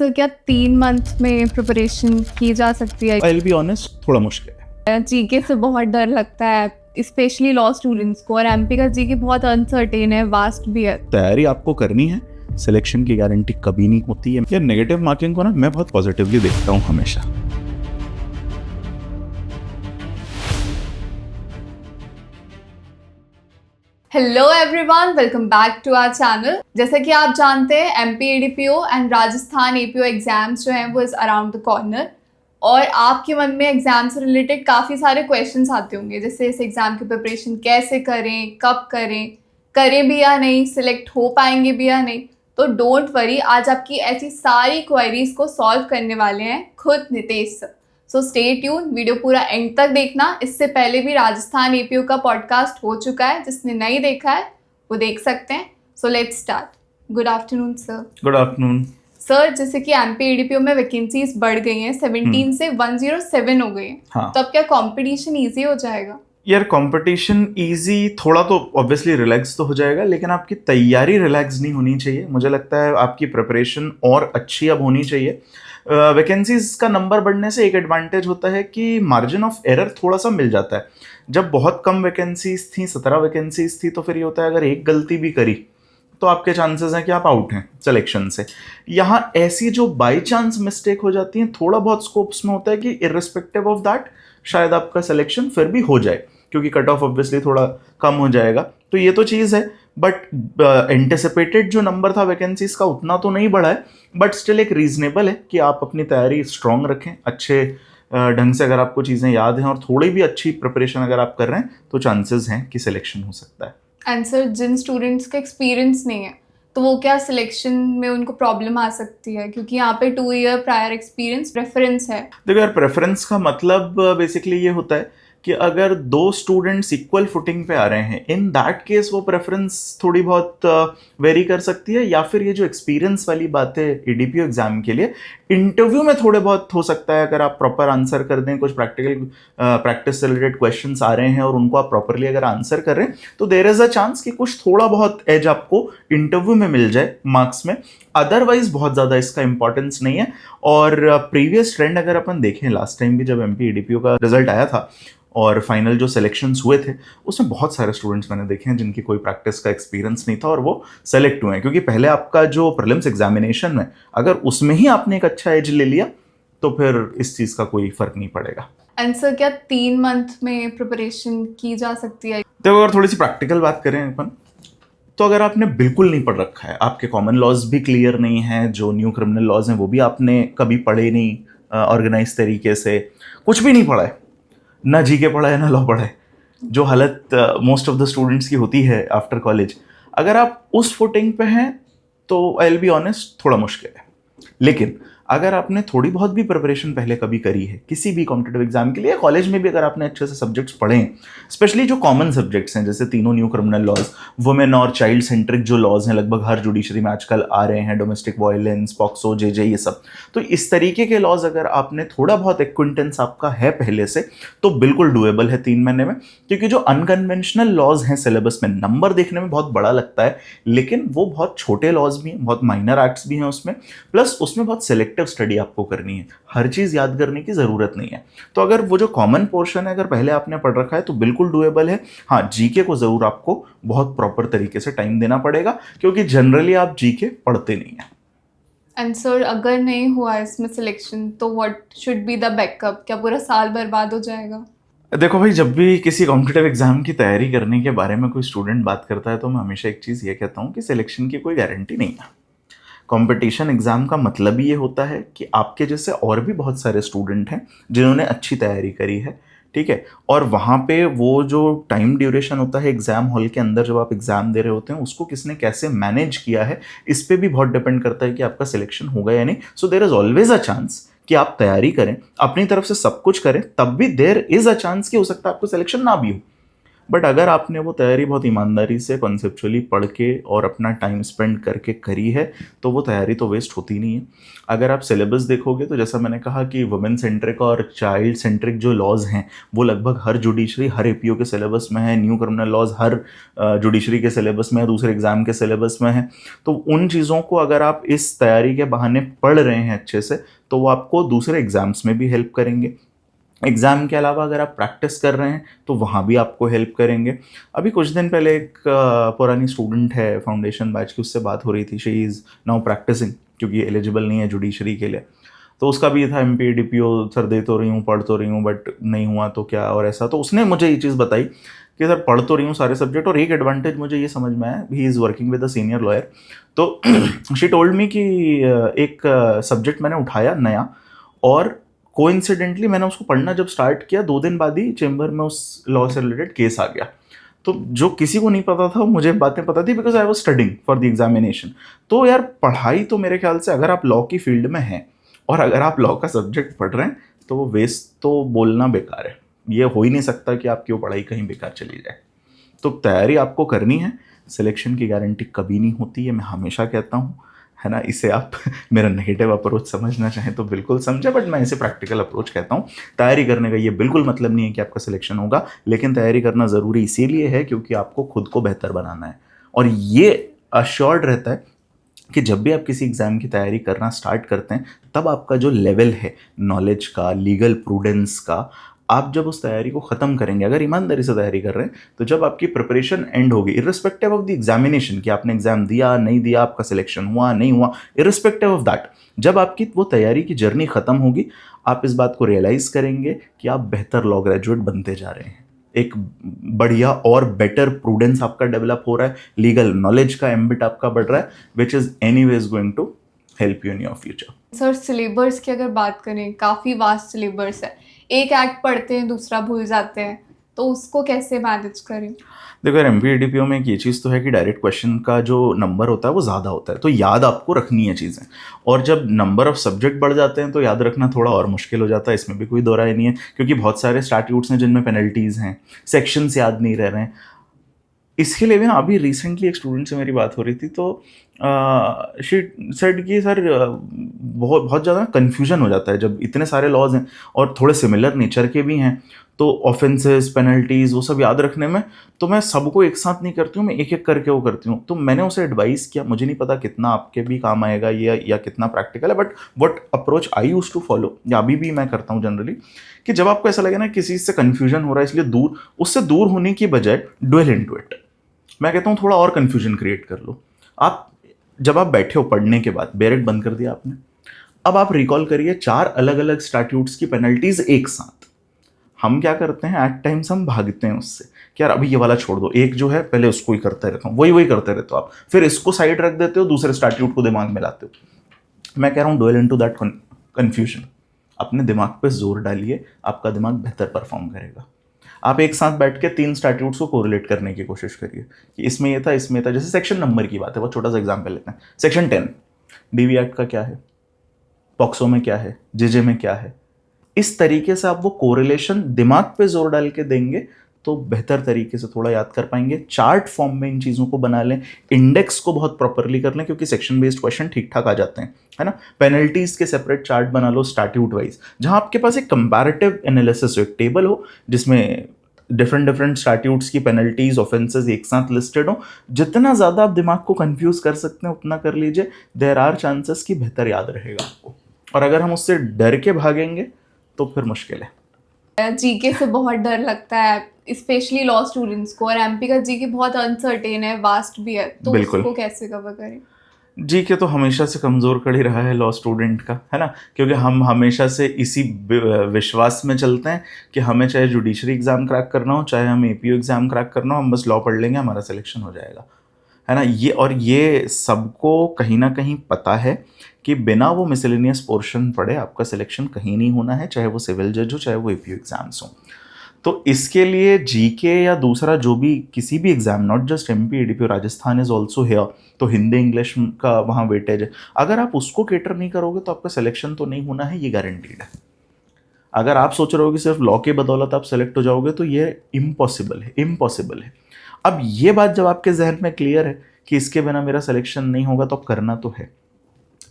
Sir क्या 3 month में preparation की जा सकती है? आई विल बी ऑनेस्ट, थोड़ा मुश्किल है। जीके से बहुत डर लगता है, स्पेशली लॉ स्टूडेंट्स को, और एमपी का जीके बहुत अनसर्टेन है, वास्ट भी है। तैयारी आपको करनी है, सिलेक्शन की गारंटी कभी नहीं होती है। ये नेगेटिव मार्किंग को ना मैं बहुत पॉजिटिवली देखता हूँ हमेशा। Hello everyone, welcome back to our channel. जैसा कि आप जानते हैं, MP ADPO and Rajasthan APO exams जो हैं वो इज अराउंड द कॉर्नर, और आपके मन में एग्जाम से रिलेटेड काफ़ी सारे क्वेश्चंस आते होंगे, जैसे इस एग्जाम की प्रिपरेशन कैसे करें, कब करें भी या नहीं, सिलेक्ट हो पाएंगे भी या नहीं। तो डोंट वरी, आज आपकी ऐसी सारी क्वेरीज को सॉल्व करने वाले हैं खुद Nitesh sir. So stay tune, video पूरा एंड तक देखना। इससे पहले भी राजस्थान एपीओ का पॉडकास्ट हो चुका है, जिसने नहीं देखा है वो देख सकते हैं। So let's start. Good afternoon sir. Good afternoon sir, जैसे कि एमपी एडीपीओ में वैकेंसीज बढ़ गई हैं, 17 से 107 हो गई हैं। हाँ। तो अब क्या कंपटीशन इजी हो जाएगा? यार कंपटीशन इजी थोड़ा तो ऑब्वियसली रिलैक्स तो हो जाएगा, लेकिन आपकी तैयारी रिलैक्स नहीं होनी चाहिए। मुझे लगता है आपकी प्रिपरेशन और अच्छी अब होनी चाहिए। वैकेंसीज का नंबर बढ़ने से एक एडवांटेज होता है कि मार्जिन ऑफ एरर थोड़ा सा मिल जाता है। जब बहुत कम वैकेंसीज थी, 17 वैकेंसीज थी, तो फिर ये होता है अगर एक गलती भी करी तो आपके चांसेस हैं कि आप आउट हैं सिलेक्शन से। यहाँ ऐसी जो बाई चांस मिस्टेक हो जाती है, थोड़ा बहुत स्कोप्स में होता है कि इर्रिस्पेक्टिव ऑफ दैट शायद आपका सिलेक्शन फिर भी हो जाए, क्योंकि कट ऑफ ऑब्वियसली थोड़ा कम हो जाएगा। तो ये तो चीज़ है, बट एंटिसिपेटेड जो नंबर था वैकेंसीज का उतना तो नहीं बढ़ा है, बट स्टिल एक रीजनेबल है कि आप अपनी तैयारी स्ट्रांग रखें। अच्छे ढंग से अगर आपको चीज़ें याद हैं और थोड़ी भी अच्छी प्रिपरेशन अगर आप कर रहे हैं तो चांसेस हैं कि सिलेक्शन हो सकता है। एंड सर, जिन स्टूडेंट्स का एक्सपीरियंस नहीं है तो वो क्या सिलेक्शन में उनको प्रॉब्लम आ सकती है? क्योंकि यहाँ पे 2 ईयर प्रायर एक्सपीरियंस प्रेफरेंस है। देखो यार, प्रेफरेंस का मतलब बेसिकली ये होता है कि अगर 2 स्टूडेंट्स इक्वल फुटिंग पे आ रहे हैं, इन दैट केस वो प्रेफरेंस थोड़ी बहुत वेरी कर सकती है। या फिर ये जो एक्सपीरियंस वाली बात है एडीपीओ एग्जाम के लिए, इंटरव्यू में थोड़े बहुत हो सकता है अगर आप प्रॉपर आंसर कर दें, कुछ प्रैक्टिस से रिलेटेड क्वेश्चंस आ रहे हैं और उनको आप प्रॉपरली अगर आंसर कर रहे हैं, तो देयर इज अ चांस कि कुछ थोड़ा बहुत एज आपको इंटरव्यू में मिल जाए मार्क्स में। अदरवाइज बहुत ज़्यादा इसका इंपॉर्टेंस नहीं है। और प्रीवियस ट्रेंड अगर अपन देखें, लास्ट टाइम भी जब एमपी एडीपीओ का रिजल्ट आया था और फाइनल जो सिलेक्शंस हुए थे, उसमें बहुत सारे स्टूडेंट्स मैंने देखे हैं जिनकी कोई प्रैक्टिस का एक्सपीरियंस नहीं था और वो सेलेक्ट हुए हैं। क्योंकि पहले आपका जो प्रीलिम्स एग्जामिनेशन में अगर उसमें ही आपने एक अच्छा एज ले लिया तो फिर इस चीज़ का कोई फर्क नहीं पड़ेगा। एंड सर, क्या 3 मंथ में प्रिपरेशन की जा सकती है? तो अगर थोड़ी सी प्रैक्टिकल बात करें अपन, तो अगर आपने बिल्कुल नहीं पढ़ रखा है, आपके कॉमन लॉज भी क्लियर नहीं है, जो न्यू क्रिमिनल लॉज हैं वो भी आपने कभी पढ़े नहीं ऑर्गेनाइज तरीके से, कुछ भी नहीं पढ़ा है, ना जीके पढ़ा है ना लॉ पढ़ा है, जो हालत मोस्ट ऑफ द स्टूडेंट्स की होती है आफ्टर कॉलेज, अगर आप उस फुटिंग पे हैं तो आई विल बी ऑनेस्ट, थोड़ा मुश्किल है। लेकिन अगर आपने थोड़ी बहुत भी प्रिपरेशन पहले कभी करी है किसी भी कॉम्पिटिटिव एग्जाम के लिए, कॉलेज में भी अगर आपने अच्छे से सब्जेक्ट्स पढ़े हैं, स्पेशली जो कॉमन सब्जेक्ट्स हैं, जैसे तीनों न्यू क्रिमिनल लॉज, वुमेन और चाइल्ड सेंट्रिक जो लॉज हैं लगभग हर जुडिशरी में आजकल आ रहे हैं, डोमेस्टिक वायलेंस, पॉक्सो, जेजे, ये सब, तो इस तरीके के लॉज अगर आपने थोड़ा बहुत एक्विंटेंस आपका है पहले से, तो बिल्कुल डुएबल है 3 महीने में। क्योंकि जो अनकन्वेंशनल लॉज हैं सिलेबस में, नंबर देखने में बहुत बड़ा लगता है, लेकिन वो बहुत छोटे लॉज भी हैं, बहुत माइनर एक्ट्स भी हैं उसमें, प्लस उसमें बहुत सिलेक्टिव स्टडी आपको करनी है, हर चीज याद करने की जरूरत नहीं है। तो अगर वो जो कॉमन पोर्शन है अगर पहले आपने पढ़ रखा है तो बिल्कुल डुएबल है। हाँ, जीके को जरूर आपको बहुत प्रॉपर तरीके से टाइम देना पड़ेगा, क्योंकि जनरली आप जीके पढ़ते नहीं है। एंड सर, अगर नहीं हुआ इसमें सिलेक्शन तो what should be the backup? क्या पूरा साल बर्बाद हो जाएगा? देखो भाई, जब भी किसी कॉम्पिटिटिव एग्जाम की तैयारी करने के बारे में कोई स्टूडेंट बात करता है तो मैं हमेशा एक चीज़ ये कहता हूँ कि सिलेक्शन की कोई गारंटी नहीं है। कंपटीशन एग्जाम का मतलब ही ये होता है कि आपके जैसे और भी बहुत सारे स्टूडेंट हैं जिन्होंने अच्छी तैयारी करी है, ठीक है, और वहाँ पे वो जो टाइम ड्यूरेशन होता है एग्जाम हॉल के अंदर जब आप एग्जाम दे रहे होते हैं, उसको किसने कैसे मैनेज किया है, इस पे भी बहुत डिपेंड करता है कि आपका सिलेक्शन होगा या नहीं। So there is always a chance कि आप तैयारी करें, अपनी तरफ से सब कुछ करें, तब भी देयर इज अ चांस कि हो सकता है आपको सिलेक्शन ना भी हो। बट अगर आपने वो तैयारी बहुत ईमानदारी से कॉन्सेप्चुअली पढ़ के और अपना टाइम स्पेंड करके करी है तो वो तैयारी तो वेस्ट होती नहीं है। अगर आप सिलेबस देखोगे तो जैसा मैंने कहा कि वुमेन सेंट्रिक और चाइल्ड सेंट्रिक जो लॉज हैं वो लगभग हर जुडिशरी हर एपीओ के सिलेबस में है, न्यू क्रिमिनल लॉज हर जुडिशरी के सिलेबस में है, दूसरे एग्जाम के सिलेबस में है। तो उन चीज़ों को अगर आप इस तैयारी के बहाने पढ़ रहे हैं अच्छे से तो वो आपको दूसरे एग्जाम्स में भी हेल्प करेंगे। एग्ज़ाम के अलावा अगर आप प्रैक्टिस कर रहे हैं तो वहाँ भी आपको हेल्प करेंगे। अभी कुछ दिन पहले एक पुरानी स्टूडेंट है फाउंडेशन बैच की, उससे बात हो रही थी। शी इज़ नाउ प्रैक्टिसिंग क्योंकि एलिजिबल नहीं है जुडिशरी के लिए। तो उसका भी था एमपी डीपीओ सर दे तो रही हूँ, पढ़ तो रही हूँ, बट नहीं हुआ तो क्या और ऐसा। तो उसने मुझे ये चीज़ बताई कि सर पढ़ तो रही हूँ सारे सब्जेक्ट, और एक एडवांटेज मुझे ये समझ में आया, he is working with a senior lawyer. तो शी टोल्ड मी कि एक सब्जेक्ट मैंने उठाया नया और कोइंसिडेंटली मैंने उसको पढ़ना जब स्टार्ट किया 2 दिन बाद ही चेंबर में उस लॉ से रिलेटेड केस आ गया। तो जो किसी को नहीं पता था मुझे बातें पता थी because I was studying for the examination. तो यार पढ़ाई तो मेरे ख्याल से अगर आप लॉ की फील्ड में हैं और अगर आप लॉ का सब्जेक्ट पढ़ रहे हैं तो वो वेस्ट तो बोलना बेकार है। ये हो ही नहीं सकता कि आपकी वो पढ़ाई कहीं बेकार चली जाए। तो तैयारी आपको करनी है, सिलेक्शन की गारंटी कभी नहीं होती है, मैं हमेशा कहता हूँ, है ना। इसे आप मेरा नेगेटिव अप्रोच समझना चाहें तो बिल्कुल समझे, बट मैं इसे प्रैक्टिकल अप्रोच कहता हूँ। तैयारी करने का ये बिल्कुल मतलब नहीं है कि आपका सिलेक्शन होगा, लेकिन तैयारी करना ज़रूरी इसीलिए है क्योंकि आपको खुद को बेहतर बनाना है। और ये अश्योर्ड रहता है कि जब भी आप किसी एग्ज़ाम की तैयारी करना स्टार्ट करते हैं तब आपका जो लेवल है नॉलेज का, लीगल प्रूडेंस का, आप जब उस तैयारी को ख़त्म करेंगे, अगर ईमानदारी से तैयारी कर रहे हैं, तो जब आपकी प्रिपरेशन एंड होगी, इर्रिस्पेक्टिव ऑफ द एग्जामिनेशन कि आपने एग्जाम दिया नहीं दिया, आपका सिलेक्शन हुआ नहीं हुआ, इर्रिस्पेक्टिव ऑफ दैट, जब आपकी वो तैयारी की जर्नी ख़त्म होगी आप इस बात को रियलाइज़ करेंगे कि आप बेहतर लॉ ग्रेजुएट बनते जा रहे हैं। एक बढ़िया और बेटर प्रूडेंस आपका डेवलप हो रहा है, लीगल नॉलेज का एम्बिट आपका बढ़ रहा है, which is anyways going to help you in your future. Sir syllabus की अगर बात करें, काफ़ी वास्ट सिलेबस है, एक एक्ट पढ़ते हैं दूसरा भूल जाते हैं, तो उसको कैसे मैनेज करें? देखो यार, एमपीडीपीओ में एक ये चीज़ तो है कि डायरेक्ट क्वेश्चन का जो नंबर होता है वो ज़्यादा होता है, तो याद आपको रखनी है चीज़ें। और जब नंबर ऑफ सब्जेक्ट बढ़ जाते हैं तो याद रखना थोड़ा और मुश्किल हो जाता है, इसमें भी कोई दो राय नहीं है, क्योंकि बहुत सारे स्टैट्यूट्स हैं जिनमें पेनल्टीज़ हैं, सेक्शंस याद नहीं रह रहे हैं। इसके लिए भी ना अभी रिसेंटली एक स्टूडेंट से मेरी बात हो रही थी, तो शी सेड कि सर बहुत बहुत ज़्यादा कन्फ्यूजन हो जाता है जब इतने सारे लॉज हैं और थोड़े सिमिलर नेचर के भी हैं, तो ऑफेंसेस पेनल्टीज़ वो सब याद रखने में, तो मैं सबको एक साथ नहीं करती हूँ, मैं एक एक करके वो करती हूँ। तो मैंने उसे एडवाइस किया, मुझे नहीं पता कितना आपके भी काम आएगा ये या कितना प्रैक्टिकल है, but what approach I use to follow, या अभी भी मैं करता हूँ जनरली, कि जब आपको ऐसा लगे ना किसी से कन्फ्यूजन हो रहा है, इसलिए उससे दूर होने की बजाय ड्वेल इनटू इट। मैं कहता हूँ थोड़ा और कन्फ्यूजन क्रिएट कर लो। आप जब आप बैठे हो पढ़ने के बाद, बेरेट बंद कर दिया आपने, अब आप रिकॉल करिए 4 अलग अलग स्टैट्यूट्स की पेनल्टीज एक साथ। हम क्या करते हैं, एट टाइम्स हम भागते हैं उससे कि यार अभी ये वाला छोड़ दो, एक जो है पहले उसको ही करते रहता हूँ, वही करते रहते हो आप, फिर इसको साइड रख देते हो, दूसरे स्टैट्यूट को दिमाग में लाते हो। मैं कह रहा हूँ डुएल इनटू दैट कन्फ्यूजन, अपने दिमाग पे जोर डालिए, आपका दिमाग बेहतर परफॉर्म करेगा। आप एक साथ बैठ के 3 स्टैट्यूट्स को कोरिलेट करने की कोशिश करिए कि इसमें ये था, इसमें था। जैसे सेक्शन नंबर की बात है, बहुत छोटा सा एग्जाम्पल लेते हैं। सेक्शन 10 डीवी एक्ट का क्या है, पॉक्सो में क्या है, जेजे में क्या है, इस तरीके से आप वो कोरिलेशन दिमाग पे जोर डाल के देंगे तो बेहतर तरीके से थोड़ा याद कर पाएंगे। चार्ट फॉर्म में इन चीज़ों को बना लें, इंडेक्स को बहुत प्रॉपरली कर लें, क्योंकि सेक्शन बेस्ड क्वेश्चन ठीक ठाक आ जाते हैं, है ना। पेनल्टीज के सेपरेट चार्ट बना लो स्टैट्यूट वाइज, जहां आपके पास एक कंपैरेटिव एनालिसिस हो, एक टेबल हो जिसमें डिफरेंट स्टैट्यूट्स की पेनल्टीज ऑफेंसेस एक साथ लिस्टेड हो। जितना ज़्यादा आप दिमाग को कंफ्यूज कर सकते हैं उतना कर लीजिए, देयर आर चांसेस कि बेहतर याद रहेगा आपको। और अगर हम उससे डर के भागेंगे तो फिर मुश्किल है। जीके से बहुत डर लगता है, स्पेशली लॉ स्टूडेंट्स को, और एमपी का जीके बहुत अनसर्टेन है, वास्ट भी है, तो बिल्कुल। उसको कैसे कवर करें? जीके तो हमेशा से कमज़ोर कड़ी रहा है लॉ स्टूडेंट का, है ना, क्योंकि हम हमेशा से इसी विश्वास में चलते हैं कि हमें चाहे जुडिशरी एग्ज़ाम क्रैक करना हो, चाहे हमें एपीओ एग्ज़ाम क्रैक करना हो, हम बस लॉ पढ़ लेंगे, हमारा सिलेक्शन हो जाएगा, है ना। ये सबको कहीं ना कहीं पता है कि बिना वो मिसलेनियस पोर्शन पढ़े आपका सिलेक्शन कहीं नहीं होना है, चाहे वो सिविल जज हो, चाहे वो एपीओ एग्ज़ाम्स हो। तो इसके लिए जीके या दूसरा जो भी किसी भी exam, not just MP ADP, Rajasthan is also here, तो हिंदी इंग्लिश का वहाँ वेटेज है, अगर आप उसको केटर नहीं करोगे तो आपका सिलेक्शन तो नहीं होना है, ये गारंटीड है। अगर आप सोच रहे हो कि सिर्फ लॉ के बदौलत आप सेलेक्ट हो जाओगे तो ये इम्पॉसिबल है, इम्पॉसिबल है। अब ये बात जब आपके जहन में क्लियर है कि इसके बिना मेरा सिलेक्शन नहीं होगा तो अब करना तो है,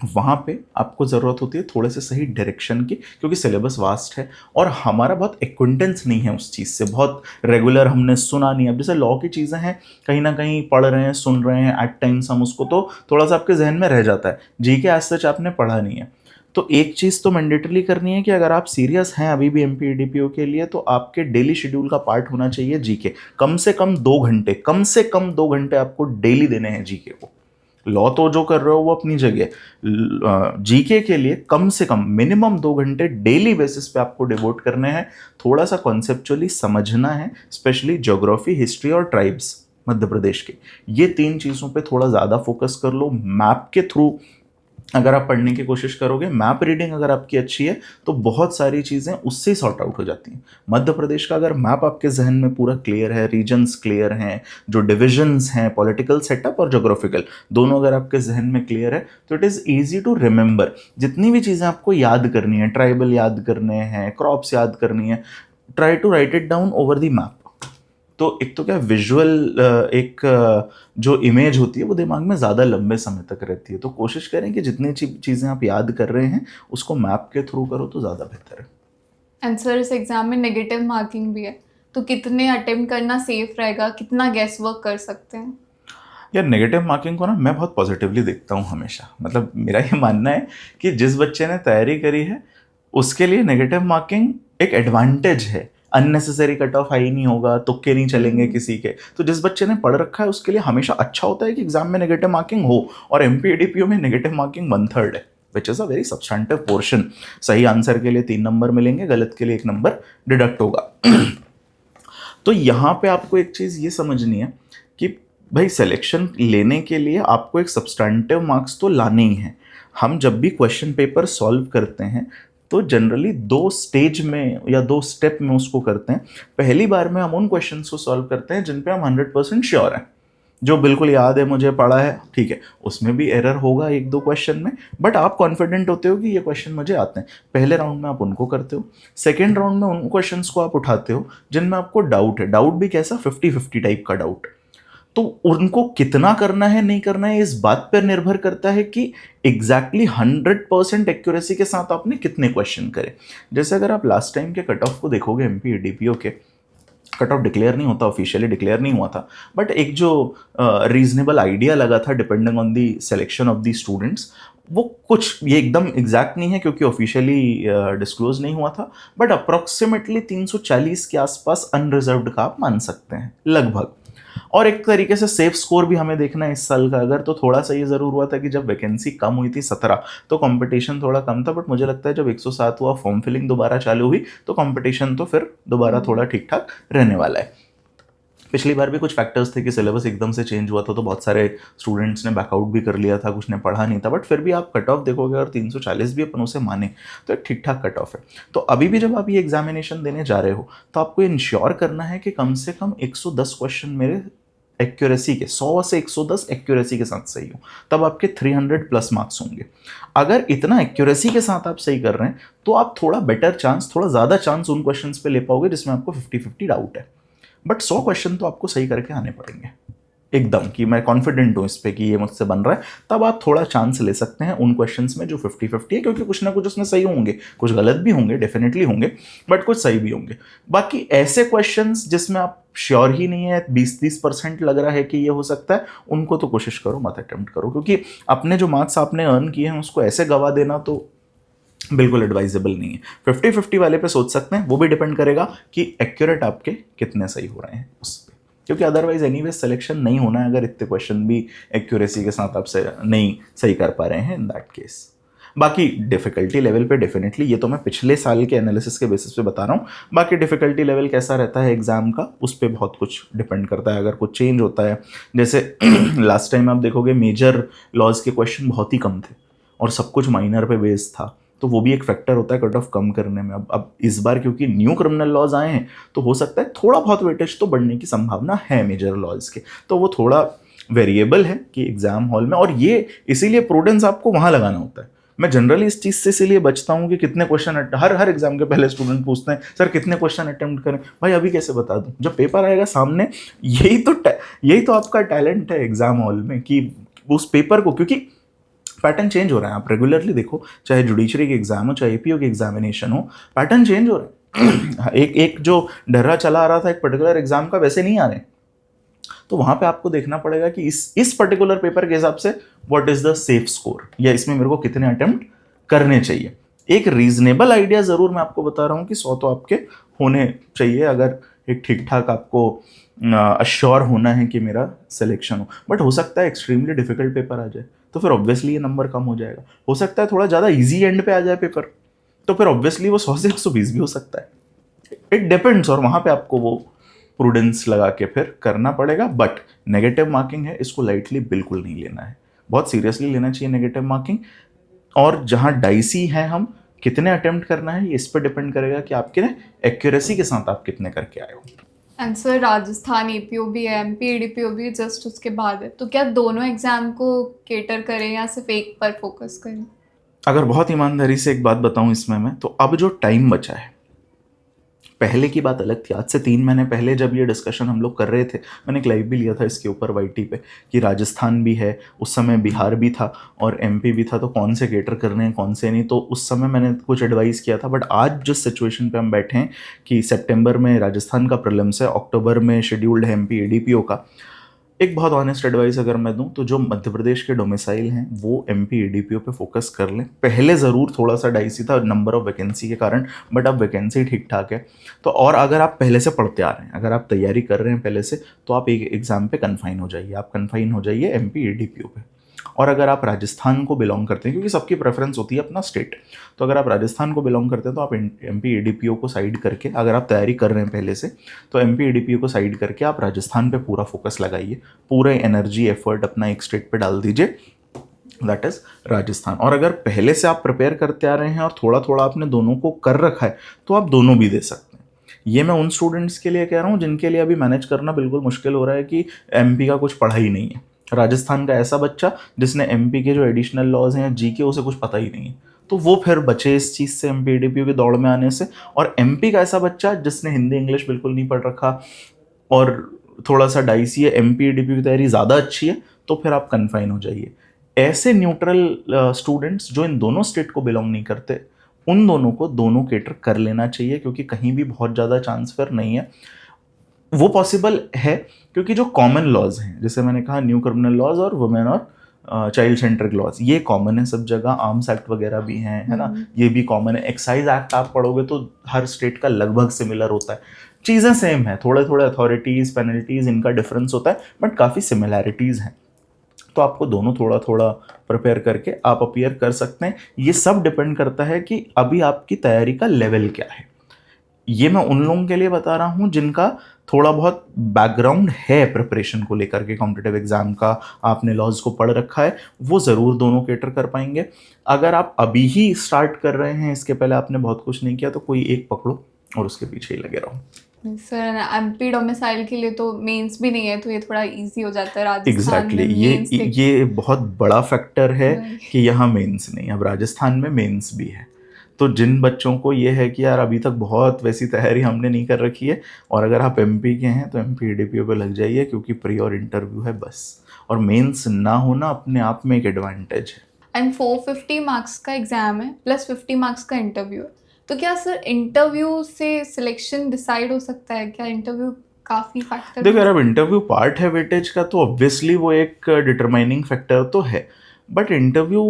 वहाँ पे आपको ज़रूरत होती है थोड़े से सही डायरेक्शन की, क्योंकि सिलेबस वास्ट है और हमारा बहुत एक्विंटेंस नहीं है उस चीज़ से, बहुत रेगुलर हमने सुना नहीं। अब जैसे लॉ की चीज़ें हैं, कहीं ना कहीं पढ़ रहे हैं, सुन रहे हैं एट टाइम्स हम उसको, तो थोड़ा सा आपके जहन में रह जाता है। जी के एज सच आपने पढ़ा नहीं है। तो एक चीज़ तो मैंडेटरी करनी है कि अगर आप सीरियस हैं अभी भी एमपीईडीपीओ के लिए, तो आपके डेली शेड्यूल का पार्ट होना चाहिए जीके। कम से कम 2 घंटे, कम से कम 2 घंटे आपको डेली देने हैं जीके को। लॉ तो जो कर रहे हो वो अपनी जगह, जीके के लिए कम से कम मिनिमम 2 घंटे डेली बेसिस पे आपको डिवोट करने हैं। थोड़ा सा कॉन्सेप्चुअली समझना है, स्पेशली ज्योग्राफी, हिस्ट्री और ट्राइब्स मध्य प्रदेश के, ये 3 चीज़ों पे थोड़ा ज़्यादा फोकस कर लो। मैप के थ्रू अगर आप पढ़ने की कोशिश करोगे, मैप रीडिंग अगर आपकी अच्छी है तो बहुत सारी चीज़ें उससे ही सॉर्ट आउट हो जाती हैं। मध्य प्रदेश का अगर मैप आपके जहन में पूरा क्लियर है, रीजन्स क्लियर हैं, जो डिविजन्स हैं, पॉलिटिकल सेटअप और जोग्राफिकल दोनों अगर आपके जहन में क्लियर है तो it is easy to remember. जितनी भी चीज़ें आपको याद करनी है, ट्राइबल याद करने हैं, क्रॉप्स याद करनी है, try to write it down over the map. तो एक तो क्या विजुअल, एक जो इमेज होती है वो दिमाग में ज़्यादा लंबे समय तक रहती है। तो कोशिश करें कि जितनी चीज़ें आप याद कर रहे हैं उसको मैप के थ्रू करो तो ज़्यादा बेहतर है। एंड सर, इस एग्जाम में नेगेटिव मार्किंग भी है, तो कितने अटेम्प्ट करना सेफ रहेगा, कितना गेस वर्क कर सकते हैं? यार नेगेटिव मार्किंग को ना मैं बहुत पॉजिटिवली देखता हूँ हमेशा। मतलब मेरा ये मानना है कि जिस बच्चे ने तैयारी करी है उसके लिए नेगेटिव मार्किंग एक एडवांटेज है। अननेसेसरी कट ऑफ हाई नहीं होगा, तुक्के नहीं चलेंगे किसी के। तो जिस बच्चे ने पढ़ रखा है उसके लिए हमेशा अच्छा होता है कि एग्जाम में नेगेटिव मार्किंग हो। और एमपीईडीपीओ में नेगेटिव मार्किंग 1/3 है, which is a very substantive portion. सही आंसर के लिए 3 नंबर मिलेंगे, गलत के लिए 1 नंबर डिडक्ट होगा। तो यहाँ पे आपको एक चीज़ ये समझनी है कि भाई सिलेक्शन लेने के लिए आपको एक सब्सटेंटिव मार्क्स तो लाने ही हैं। हम जब भी क्वेश्चन पेपर सॉल्व करते हैं तो जनरली 2 स्टेज में या 2 स्टेप में उसको करते हैं। पहली बार में हम उन क्वेश्चंस को सॉल्व करते हैं जिन पे हम 100% श्योर हैं, जो बिल्कुल याद है, मुझे पढ़ा है, ठीक है। उसमें भी एरर होगा 1-2 क्वेश्चन में, बट आप कॉन्फिडेंट होते हो कि ये क्वेश्चन मुझे आते हैं। पहले राउंड में आप उनको करते हो, सेकेंड राउंड में उन क्वेश्चंस को आप उठाते हो जिनमें आपको डाउट है। डाउट भी कैसा, 50-50 टाइप का डाउट। तो उनको कितना करना है, नहीं करना है, इस बात पर निर्भर करता है कि एग्जैक्टली 100% एक्यूरेसी के साथ आपने कितने क्वेश्चन करे। जैसे अगर आप लास्ट टाइम के कट ऑफ को देखोगे, एमपीईडीपीओ के कट ऑफ डिक्लेयर नहीं होता, ऑफिशियली डिक्लेयर नहीं हुआ था, बट एक जो रीजनेबल आइडिया लगा था depending on the selection of the students, वो कुछ, ये एकदम एग्जैक्ट नहीं है क्योंकि ऑफिशियली डिस्क्लोज नहीं हुआ था, बट अप्रॉक्सीमेटली 340 के आसपास अनरिजर्व्ड का आप मान सकते हैं लगभग। और एक तरीके से सेफ स्कोर भी हमें देखना है इस साल का अगर, तो थोड़ा सा ये ज़रूर हुआ था कि जब वैकेंसी कम हुई थी 17, तो कंपटीशन थोड़ा कम था। बट मुझे लगता है जब 107 हुआ, फॉर्म फिलिंग दोबारा चालू हुई, तो कंपटीशन तो फिर दोबारा थोड़ा ठीक ठाक रहने वाला है। पिछली बार भी कुछ फैक्टर्स थे कि सिलेबस एकदम से चेंज हुआ था, तो बहुत सारे स्टूडेंट्स ने बैकआउट भी कर लिया था, कुछ ने पढ़ा नहीं था। बट फिर भी आप कट ऑफ देखोगे और 340 भी अपन उसे माने तो एक ठीक ठाक कट ऑफ है। तो अभी भी जब आप ये एग्जामिनेशन देने जा रहे हो तो आपको इंश्योर करना है कि कम से कम 110 क्वेश्चन मेरे एक्यूरेसी के, 100 से 110 एक्यूरेसी के साथ सही हो, तब आपके 300 प्लस मार्क्स होंगे। अगर इतना एक्यूरेसी के साथ आप सही कर रहे हैं तो आप थोड़ा बेटर चांस, थोड़ा ज़्यादा चांस उन क्वेश्चंस पे ले पाओगे जिसमें आपको 50-50 डाउट है। बट 100 क्वेश्चन तो आपको सही करके आने पड़ेंगे एकदम, कि मैं कॉन्फिडेंट हूँ इस पे कि ये मुझसे बन रहा है। तब आप थोड़ा चांस ले सकते हैं उन क्वेश्चंस में जो 50-50 है, क्योंकि कुछ ना कुछ उसमें सही होंगे, कुछ गलत भी होंगे, डेफिनेटली होंगे, बट कुछ सही भी होंगे। बाकी ऐसे क्वेश्चंस जिसमें आप श्योर ही नहीं है, 20-30% लग रहा है कि ये हो सकता है, उनको तो कोशिश करो मत अटेम्प्ट करो, क्योंकि अपने जो मार्क्स आपने अर्न किए हैं उसको ऐसे गवा देना तो बिल्कुल एडवाइजेबल नहीं है। 50-50 वाले पे सोच सकते हैं, वो भी डिपेंड करेगा कि एक्यूरेट आपके कितने सही हो रहे हैं उस पर, क्योंकि अदरवाइज एनीवे सिलेक्शन नहीं होना है अगर इतने क्वेश्चन भी एक्यूरेसी के साथ आपसे नहीं सही कर पा रहे हैं इन दैट केस। बाकी डिफिकल्टी लेवल पे डेफिनेटली, ये तो मैं पिछले साल के एनालिसिस के बेसिस पे बता रहा हूँ, बाकी डिफिकल्टी लेवल कैसा रहता है एग्जाम का उस पर बहुत कुछ डिपेंड करता है। अगर कुछ चेंज होता है, जैसे लास्ट टाइम आप देखोगे मेजर लॉज के क्वेश्चन बहुत ही कम थे और सब कुछ माइनर पे बेस्ड था, तो वो भी एक फैक्टर होता है कट ऑफ कम करने में। अब इस बार क्योंकि न्यू क्रिमिनल लॉज आए हैं तो हो सकता है थोड़ा बहुत वेटेज तो बढ़ने की संभावना है मेजर लॉज के, तो वो थोड़ा वेरिएबल है कि एग्जाम हॉल में, और ये इसीलिए प्रूडेंस आपको वहाँ लगाना होता है। मैं जनरली इस चीज़ से इसीलिए बचता हूँ कि कितने क्वेश्चन हर एग्जाम के पहले स्टूडेंट पूछते हैं सर कितने क्वेश्चन अटेम्प्ट करें। भाई अभी कैसे बता दूँ, जब पेपर आएगा सामने, यही तो आपका टैलेंट है एग्जाम हॉल में कि उस पेपर को, क्योंकि पैटर्न चेंज हो रहा है। आप रेगुलरली देखो, चाहे जुडिशरी के एग्जाम हो चाहे एपीओ के एग्जामिनेशन हो, पैटर्न चेंज हो रहा है। एक जो डर्रा चला आ रहा था एक पर्टिकुलर एग्जाम का, वैसे नहीं आ रहे। तो वहां पे आपको देखना पड़ेगा कि इस पर्टिकुलर पेपर के हिसाब से what is the safe score, या इसमें मेरे को कितने अटेम्प्ट करने चाहिए। एक रीजनेबल आइडिया जरूर मैं आपको बता रहा हूँ कि 100 तो आपके होने चाहिए, अगर एक ठीक ठाक आपको अश्योर होना है कि मेरा सिलेक्शन बट हो सकता है एक्सट्रीमली डिफिकल्ट पेपर आ जाए, तो फिर ऑब्वियसली ये नंबर कम हो जाएगा। हो सकता है थोड़ा ज़्यादा इजी एंड पे आ जाए पेपर, तो फिर ऑब्वियसली वो 100 से 120 भी हो सकता है। इट डिपेंड्स, और वहाँ पे आपको वो प्रूडेंस लगा के फिर करना पड़ेगा। बट नेगेटिव मार्किंग है, इसको लाइटली बिल्कुल नहीं लेना है, बहुत सीरियसली लेना चाहिए नेगेटिव मार्किंग। और जहाँ डाइसी है, हम कितने अटेम्प्ट करना है इस पर डिपेंड करेगा कि आपके एक्यूरेसी के साथ आप कितने करके आए हो। एंड सर राजस्थान एपीओ भी है, एमपी एडीपीओ भी जस्ट उसके बाद है, तो क्या दोनों एग्जाम को केटर करें या सिर्फ एक पर फोकस करें? अगर बहुत ईमानदारी से एक बात बताऊं इसमें मैं, तो अब जो टाइम बचा है, पहले की बात अलग थी। आज से 3 महीने पहले जब ये डिस्कशन हम लोग कर रहे थे, मैंने एक लाइव भी लिया था इसके ऊपर वाईटी पे, कि राजस्थान भी है, उस समय बिहार भी था और एमपी भी था, तो कौन से केटर करने हैं कौन से नहीं, तो उस समय मैंने कुछ एडवाइस किया था। बट आज जिस सिचुएशन पे हम बैठे हैं कि सितंबर में राजस्थान का प्रीलिम्स है, अक्टूबर में शेड्यूल्ड है एमपी एडीपीओ का, एक बहुत ऑनेस्ट एडवाइस अगर मैं दूं तो जो मध्य प्रदेश के डोमिसाइल हैं वो एमपी एडीपीओ पे फोकस कर लें। पहले ज़रूर थोड़ा सा डाइसी था नंबर ऑफ वैकेंसी के कारण, बट अब वैकेंसी ठीक ठाक है। तो और अगर आप पहले से पढ़ते आ रहे हैं, अगर आप तैयारी कर रहे हैं पहले से, तो आप एक एग्ज़ाम पे कन्फाइन हो जाइए, आप कन्फाइन हो जाइए एमपी एडीपीओ पे। और अगर आप राजस्थान को बिलोंग करते हैं, क्योंकि सबकी प्रेफरेंस होती है अपना स्टेट, तो अगर आप राजस्थान को बिलोंग करते हैं तो आप एमपी एडीपीओ को साइड करके, अगर आप तैयारी कर रहे हैं पहले से, तो एमपी एडीपीओ को साइड करके आप राजस्थान पे पूरा फोकस लगाइए, पूरे एनर्जी एफर्ट अपना एक स्टेट पे डाल दीजिए, दैट इज राजस्थान। और अगर पहले से आप प्रिपेयर करते आ रहे हैं और थोड़ा थोड़ा आपने दोनों को कर रखा है, तो आप दोनों भी दे सकते हैं। ये मैं उन स्टूडेंट्स के लिए कह रहा हूँ जिनके लिए अभी मैनेज करना बिल्कुल मुश्किल हो रहा है कि एमपी का कुछ पढ़ा ही नहीं है। राजस्थान का ऐसा बच्चा जिसने एमपी के जो एडिशनल लॉज हैं जी के, उसे कुछ पता ही नहीं है, तो वो फिर बचे इस चीज़ से एमपी एडीपीओ की दौड़ में आने से। और एमपी का ऐसा बच्चा जिसने हिंदी इंग्लिश बिल्कुल नहीं पढ़ रखा और थोड़ा सा डाइसी है, एमपी एडीपीओ की तैयारी ज़्यादा अच्छी है, तो फिर आप कन्फाइन हो जाइए। ऐसे न्यूट्रल स्टूडेंट्स जो इन दोनों स्टेट को बिलोंग नहीं करते, उन दोनों को दोनों केटर कर लेना चाहिए, क्योंकि कहीं भी बहुत ज़्यादा चांस फिर नहीं है। वो पॉसिबल है क्योंकि जो कॉमन लॉज हैं, जैसे मैंने कहा न्यू क्रिमिनल लॉज और वुमेन और चाइल्ड सेंट्रिक लॉज, ये कॉमन है सब जगह। आर्म्स एक्ट वगैरह भी हैं, है ना, ये भी कॉमन है। एक्साइज एक्ट आप पढ़ोगे तो हर स्टेट का लगभग सिमिलर होता है, चीज़ें सेम है, थोड़े थोड़े अथॉरिटीज़ पेनल्टीज़ इनका डिफरेंस होता है, बट काफ़ी सिमिलैरिटीज़ हैं। तो आपको दोनों थोड़ा थोड़ा प्रिपेयर करके आप अपीयर कर सकते हैं। ये सब डिपेंड करता है कि अभी आपकी तैयारी का लेवल क्या है। ये मैं उन लोगों के लिए बता रहा हूँ जिनका थोड़ा बहुत बैकग्राउंड है प्रिपरेशन को लेकर के, कॉम्पिटिटिव एग्जाम का, आपने लॉज को पढ़ रखा है, वो ज़रूर दोनों केटर कर पाएंगे। अगर आप अभी ही स्टार्ट कर रहे हैं, इसके पहले आपने बहुत कुछ नहीं किया, तो कोई एक पकड़ो और उसके पीछे ही लगे रहो। सर एमपी डोमिसाइल के लिए तो मेंस भी नहीं है, तो ये थोड़ा इजी हो जाता है। राजस्थान एग्जैक्टली ये बहुत बड़ा फैक्टर है कि यहाँ मेंस नहीं, अब राजस्थान में मेंस भी है। तो जिन बच्चों को ये है कि यार अभी तक बहुत वैसी तैयारी हमने नहीं कर रखी है, और अगर आप एमपी के हैं तो एमपी एडीपीओ पे लग जाइए, क्योंकि प्री और इंटरव्यू है बस, और मेंस ना होना अपने आप में एक एडवांटेज है। एंड 450 मार्क्स का एग्जाम है प्लस 50 मार्क्स का इंटरव्यू है, तो क्या सर इंटरव्यू से सिलेक्शन डिसाइड हो सकता है? क्या इंटरव्यू काफ़ी फैक्टर? देखो यार, अब इंटरव्यू पार्ट है वेटेज का, तो ऑब्वियसली वो एक डिटरमाइनिंग फैक्टर तो है, बट इंटरव्यू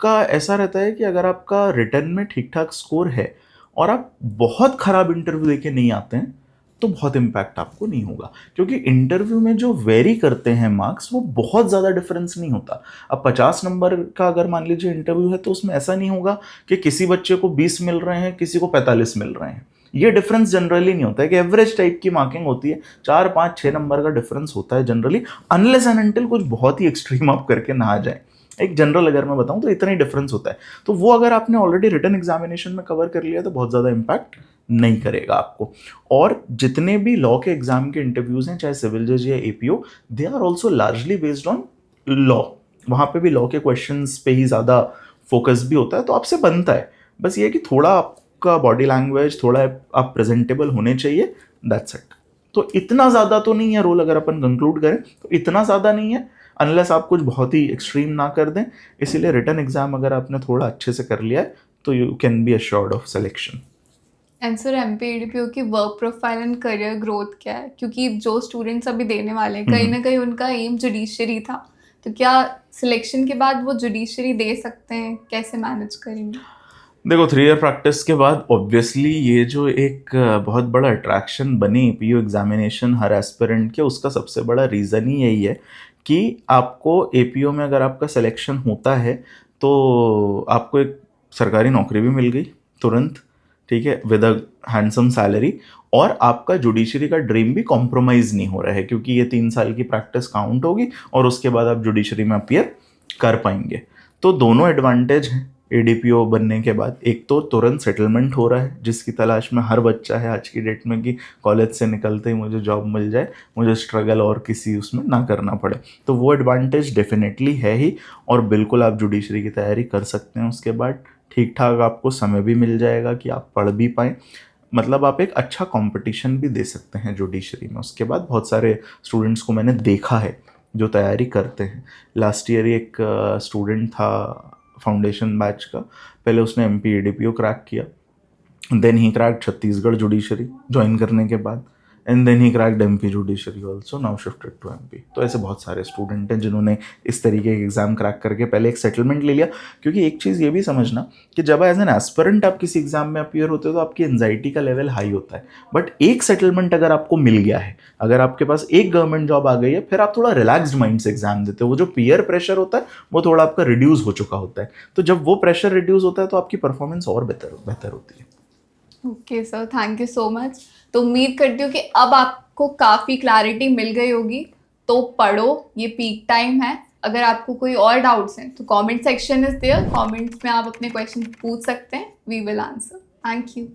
का ऐसा रहता है कि अगर आपका रिटर्न में ठीक ठाक स्कोर है और आप बहुत ख़राब इंटरव्यू देके नहीं आते हैं, तो बहुत इम्पैक्ट आपको नहीं होगा, क्योंकि इंटरव्यू में जो वेरी करते हैं मार्क्स, वो बहुत ज़्यादा डिफरेंस नहीं होता। अब 50 नंबर का अगर मान लीजिए इंटरव्यू है, तो उसमें ऐसा नहीं होगा कि किसी बच्चे को 20 मिल रहे हैं, किसी को 45 मिल रहे हैं। ये डिफरेंस जनरली नहीं होता है, कि एवरेज टाइप की मार्किंग होती है, 4, 5, 6 नंबर का डिफरेंस होता है जनरली, अनलेस एंड अनटिल कुछ बहुत ही एक्सट्रीम आप करके ना आ जाए। एक जनरल अगर मैं बताऊं तो इतना ही डिफरेंस होता है। तो वो अगर आपने ऑलरेडी रिटन एग्जामिनेशन में कवर कर लिया तो बहुत ज़्यादा इम्पैक्ट नहीं करेगा आपको। और जितने भी लॉ के एग्जाम के इंटरव्यूज हैं, चाहे सिविल जज या APO, they are also largely based on law. वहाँ पे भी लॉ के क्वेश्चंस पे ही ज़्यादा फोकस भी होता है, तो आपसे बनता है। बस ये है कि थोड़ा आपका बॉडी लैंग्वेज, थोड़ा आप प्रेजेंटेबल होने चाहिए, दैट्स इट। तो इतना ज़्यादा तो नहीं है रोल, अगर अपन कंक्लूड करें तो इतना ज़्यादा नहीं है, अनलेस आप कुछ बहुत ही एक्सट्रीम ना कर दें। इसीलिए रिटन एग्जाम अगर आपने थोड़ा अच्छे से कर लिया है तो you can be assured of selection. And sir MPEDPO की work profile and career growth क्या है? क्योंकि जो स्टूडेंट्स अभी देने वाले हैं, कहीं ना कहीं उनका एम जुडिशरी था, तो क्या सिलेक्शन के बाद वो जुडिशरी दे सकते हैं? कैसे मैनेज करेंगे? देखो 3 ईयर प्रैक्टिस के बाद ऑब्वियसली ये जो एक बहुत बड़ा अट्रैक्शन बनी एपीयू एग्जामिनेशन हर एस्पिरेंट के, उसका सबसे बड़ा रीज़न ही यही है कि आपको एपीयू में अगर आपका सिलेक्शन होता है तो आपको एक सरकारी नौकरी भी मिल गई तुरंत, ठीक है, विद अ हैंडसम सैलरी, और आपका जुडिशरी का ड्रीम भी कॉम्प्रोमाइज़ नहीं हो रहा है, क्योंकि ये 3 साल की प्रैक्टिस काउंट होगी और उसके बाद आप जुडिशरी में अपीयर कर पाएंगे। तो दोनों एडवांटेज हैं एडीपीओ बनने के बाद। एक तो तुरंत सेटलमेंट हो रहा है, जिसकी तलाश में हर बच्चा है आज की डेट में कि कॉलेज से निकलते ही मुझे जॉब मिल जाए, मुझे स्ट्रगल और किसी उसमें ना करना पड़े। तो वो एडवांटेज डेफिनेटली है ही, और बिल्कुल आप जुडिशरी की तैयारी कर सकते हैं। उसके बाद ठीक ठाक आपको समय भी मिल जाएगा कि आप पढ़ भी पाएँ, मतलब आप एक अच्छा कंपटीशन भी दे सकते हैं जुडिशरी में। उसके बाद बहुत सारे स्टूडेंट्स को मैंने देखा है जो तैयारी करते हैं। लास्ट ईयर एक स्टूडेंट था फाउंडेशन बैच का, पहले उसने MPEDPO क्रैक किया, देन ही क्रैक्ड छत्तीसगढ़ जुडिशरी ज्वाइन करने के बाद, एंड देन ही cracked MP judiciary also, now shifted to MP। तो ऐसे बहुत सारे स्टूडेंट हैं जिन्होंने इस तरीके के एग्जाम क्रैक करके पहले एक सेटलमेंट ले लिया। क्योंकि एक चीज़ ये भी समझना कि जब एज एन एस्पिरेंट आप किसी एग्जाम में अपीयर होते हो तो आपकी एंजाइटी का लेवल हाई होता है, बट एक सेटलमेंट अगर आपको मिल गया है, अगर आपके पास एक गवर्नमेंट जॉब आ गई है, फिर आप थोड़ा रिलैक्स्ड माइंड से एग्जाम देते हो। वो जो पीयर प्रेशर होता है वो थोड़ा आपका रिड्यूस हो चुका होता है, तो जब वो प्रेशर रिड्यूस होता है तो आपकी परफॉर्मेंस और बेहतर होती है। Okay sir, thank you so much. तो उम्मीद करती हूँ कि अब आपको काफ़ी क्लैरिटी मिल गई होगी। तो पढ़ो, ये पीक टाइम है। अगर आपको कोई और डाउट्स हैं तो comment section is there, comments में आप अपने क्वेश्चन पूछ सकते हैं, we will answer. Thank you.